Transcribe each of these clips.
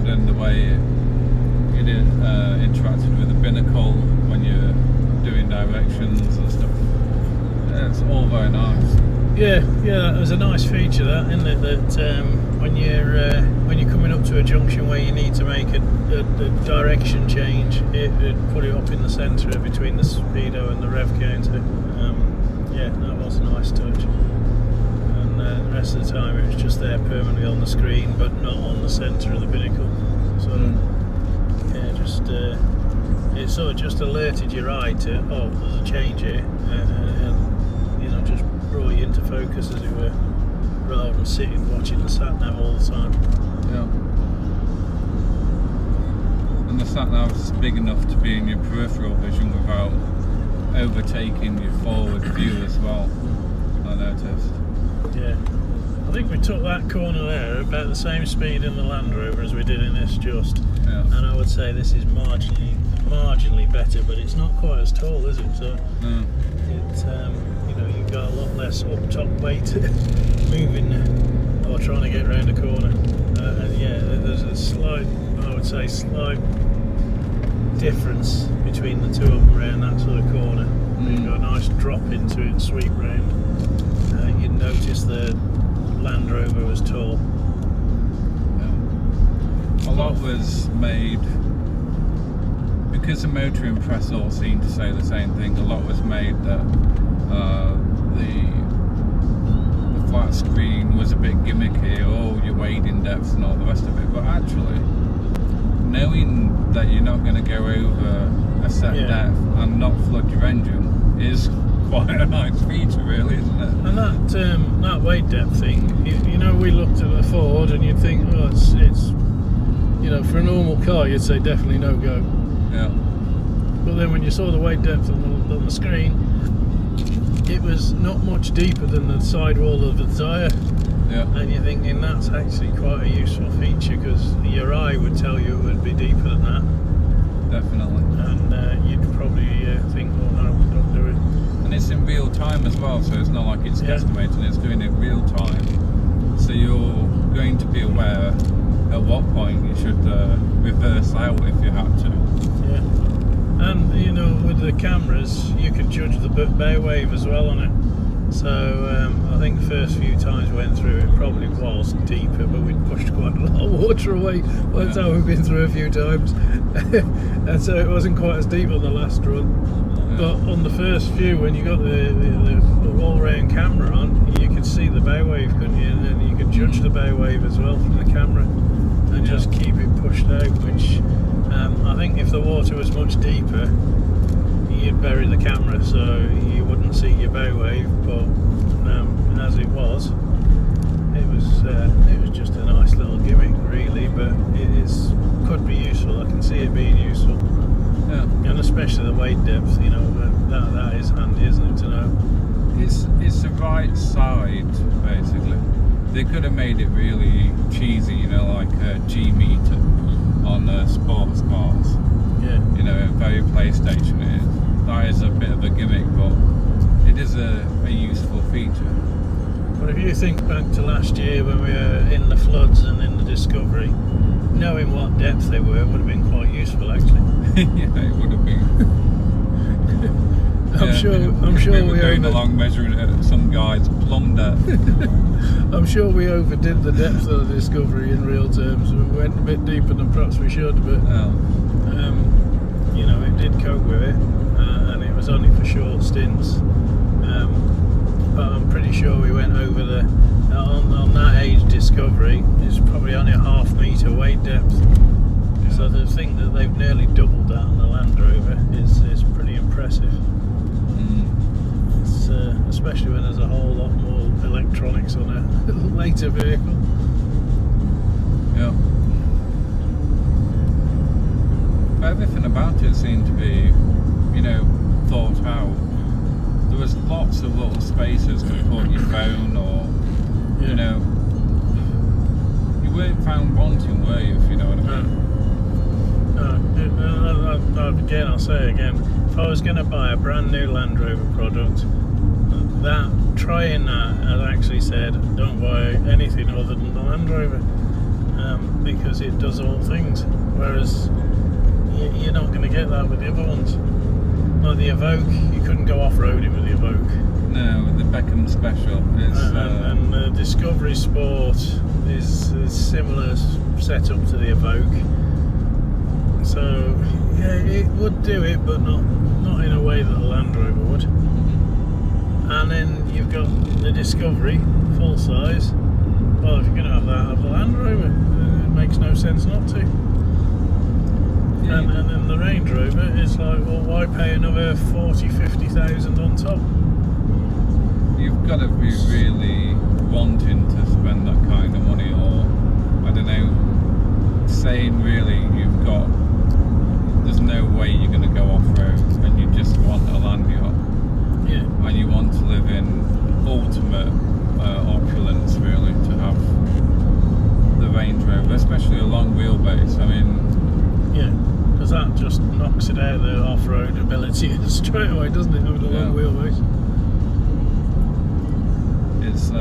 and the way it interacted with the binnacle when you're doing directions and stuff. It's all very nice. Yeah, that was a nice feature, that, isn't it? That when you're coming up to a junction where you need to make a direction change, it put it up in the centre between the speedo and the rev counter. Yeah, that was a nice touch. And the rest of the time it was just there permanently on the screen, but not on the centre of the binnacle. So yeah, just it sort of just alerted your eye to, oh, there's a change here, and you know, just brought you into focus, as it were, rather than sitting watching the sat nav all the time. Yeah. And the sat nav is big enough to be in your peripheral vision without overtaking your forward view as well, I noticed. Yeah. I think we took that corner there about the same speed in the Land Rover as we did in this just. Yeah. And I would say this is marginally better, but it's not quite as tall, is it? So No. it's you know, you've got a lot less up top weight moving or trying to get around a corner. And yeah, there's a slight difference between the two of them around that sort of corner. You've got a nice drop into it and sweep round. You'd notice the Land Rover was tall. Yeah. A lot was made, because the motoring press all seemed to say the same thing. A lot was made that the flat screen was a bit gimmicky, or your wading depth and all the rest of it. But actually, knowing that you're not going to go over a set depth and not flood your engine is quite a nice feature, really, isn't it? And that weight depth thing, you know, we looked at the Ford and you'd think, oh, it's you know, for a normal car you'd say definitely no go. Yeah. But then when you saw the weight depth on the screen, it was not much deeper than the sidewall of the tyre. Yeah. And you're thinking that's actually quite a useful feature, because your eye would tell you it would be deeper than that. Definitely. And you'd probably think, oh no, don't do it. And it's in real time as well, so it's not like it's guesstimating, it's doing it real time. So you're going to be aware at what point you should reverse out if you have to. Yeah. And you know, with the cameras, you could judge the bow wave as well on it. So I think the first few times we went through, it probably was deeper, but we'd pushed quite a lot of water away by the time we've been through a few times. And so it wasn't quite as deep on the last run. But on the first few, when you got the all-round camera on, you could see the bow wave, couldn't you? And then you could judge the bow wave as well from the camera and just keep it pushed out, which I think if the water was much deeper, you'd bury the camera so you wouldn't see your bow wave. But as it was just a nice little gimmick, really. But could be useful. I can see it being useful. Yeah. And especially the weight depth, you know, that is handy, isn't it, to know? It's the right side, basically. They could have made it really cheesy, you know, like a G meter on sports cars. Yeah. You know, very PlayStation. That is a bit of a gimmick, but it is a useful feature. But if you think back to last year when we were in the floods and in the Discovery, knowing what depth they were would have been quite useful, actually. Yeah, it would have been. I'm sure we were going along measuring it at some guy's plumb depth. I'm sure we overdid the depth of the Discovery in real terms. We went a bit deeper than perhaps we should, but you know, it did cope with it, and it was only for short stints. But I'm pretty sure we went over on that age Discovery, it's probably only a ½ metre weight depth. Yeah. So to think that they've nearly doubled that on the Land Rover is pretty impressive. It's, especially when there's a whole lot more electronics on a later vehicle. Yeah. Everything about it seemed to be, you know, thought out. There was lots of little spaces to put your phone, or you know, you weren't found wanting, were you? If you know what I mean. No. Again, I'll say again, if I was going to buy a brand new Land Rover product, trying that, I'd actually said, don't buy anything other than the Land Rover. because it does all things, whereas you're not going to get that with the other ones. Like the Evoque, you couldn't go off-roading with the Evoque. No, the Beckham Special is... and the Discovery Sport is a similar setup to the Evoque. So, yeah, it would do it, but not in a way that a Land Rover would. And then you've got the Discovery, full size. Well, if you're going to have that, have the Land Rover. It makes no sense not to. Yeah. And then the Range Rover is like, well, why pay another 40,000-50,000 on top? You've got to be really wanting to spend that kind of money, or I don't know, saying really there's no way you're going to go off-road and you just want a land yacht. Yeah. And you want to live in ultimate opulence, really, to have the Range Rover, especially a long wheelbase. I mean, yeah, because that just knocks it out of the off-road ability straight away, doesn't it, with a long wheelbase? It's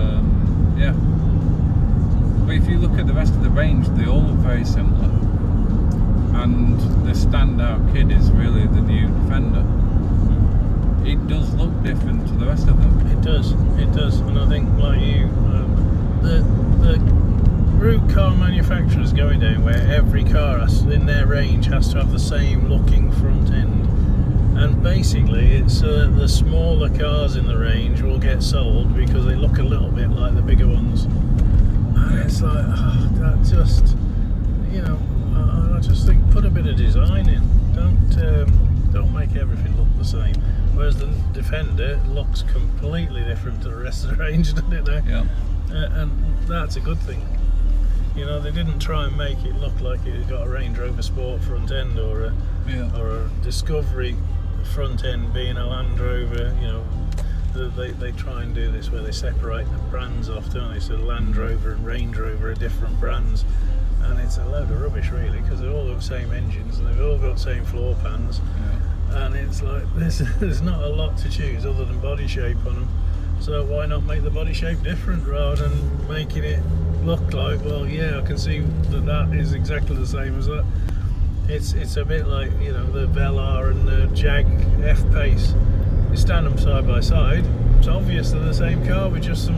yeah. But if you look at the rest of the range, they all look very similar. And the standout kid is really the new Defender. It does look different to the rest of them. It does, and I think, like you, the route car manufacturers going down where every car in their range has to have the same looking front end, and basically it's the smaller cars in the range will get sold because they look a little bit like the bigger ones, and it's like, that just, I just think put a bit of design in. Don't make everything look the same. Whereas the Defender looks completely different to the rest of the range, doesn't it now? Yeah. And that's a good thing. They didn't try and make it look like it had got a Range Rover Sport front end or a Discovery front end being a Land Rover. They try and do this where they separate the brands off, don't they? So Land Rover and Range Rover are different brands. And it's a load of rubbish, really, because they've all got the same engines and they've all got the same floor pans. Yeah. And it's like there's not a lot to choose other than body shape on them. So why not make the body shape different rather than making it look like, well, yeah, I can see that is exactly the same as that. It's a bit like the Velar and the Jag F-Pace. You stand them side by side. It's obvious they're the same car with just some